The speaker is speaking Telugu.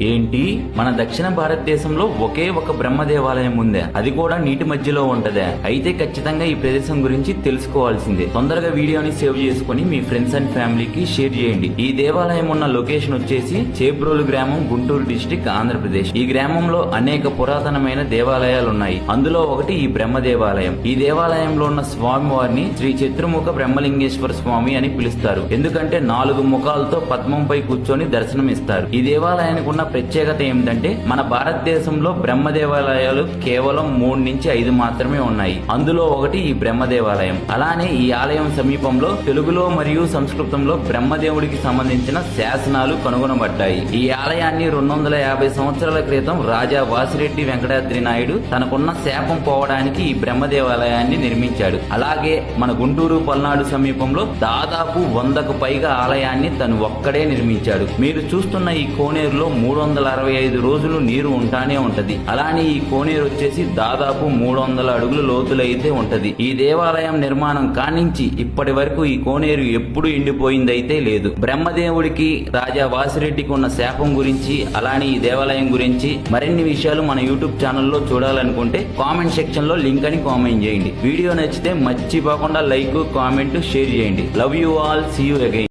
ఏంటి, మన దక్షిణ భారతదేశంలో ఒకే ఒక బ్రహ్మ దేవాలయం ఉందే, అది కూడా నీటి మధ్యలో ఉంటదే? అయితే ఖచ్చితంగా ఈ ప్రదేశం గురించి తెలుసుకోవాల్సిందే. తొందరగా వీడియోని సేవ్ చేసుకుని మీ ఫ్రెండ్స్ అండ్ ఫ్యామిలీకి షేర్ చేయండి. ఈ దేవాలయం ఉన్న లొకేషన్ వచ్చేసి చేబ్రోలు గ్రామం, గుంటూరు డిస్టిక్, ఆంధ్రప్రదేశ్. ఈ గ్రామంలో అనేక పురాతనమైన దేవాలయాలు ఉన్నాయి. అందులో ఒకటి ఈ బ్రహ్మ దేవాలయం. ఈ దేవాలయంలో ఉన్న స్వామి వారిని శ్రీ చతుర్ముఖ బ్రహ్మలింగేశ్వర స్వామి అని పిలుస్తారు. ఎందుకంటే 4 ముఖాలతో పద్మంపై కూర్చొని దర్శనమిస్తారు. ఈ దేవాలయానికి ఉన్న ప్రత్యేకత ఏమిటంటే, మన భారతదేశంలో బ్రహ్మ దేవాలయాలు కేవలం 3 నుంచి 5 మాత్రమే ఉన్నాయి. అందులో ఒకటి ఈ బ్రహ్మ దేవాలయం. అలానే ఈ ఆలయం సమీపంలో తెలుగులో మరియు సంస్కృతంలో బ్రహ్మదేవుడికి సంబంధించిన శాసనాలు కనుగొనబడ్డాయి. ఈ ఆలయాన్ని 250 సంవత్సరాల క్రితం రాజా వాసిరెడ్డి వెంకటాద్రి నాయుడు తనకున్న శాపం పోవడానికి ఈ బ్రహ్మ దేవాలయాన్ని నిర్మించాడు. అలాగే మన గుంటూరు, పల్నాడు సమీపంలో దాదాపు 100కు పైగా ఆలయాన్ని తను ఒక్కడే నిర్మించాడు. మీరు చూస్తున్న ఈ కోనేరులో 365 రోజులు నీరు ఉంటానే ఉంటది. అలానే ఈ కోనేరు వచ్చేసి దాదాపు 300 అడుగుల లోతులైతే ఉంటది. ఈ దేవాలయం నిర్మాణం కానించి ఇప్పటి వరకు ఈ కోనేరు ఎప్పుడు ఎండిపోయిందైతే లేదు. బ్రహ్మదేవుడికి, రాజా వాసిరెడ్డికి ఉన్న శాపం గురించి, అలానే ఈ దేవాలయం గురించి మరిన్ని విషయాలు మన యూట్యూబ్ ఛానల్లో చూడాలనుకుంటే కామెంట్ సెక్షన్ లో లింక్ అని కామెంట్ చేయండి. వీడియో నచ్చితే మర్చిపోకుండా లైక్, కామెంట్, షేర్ చేయండి. Love you all, see you again.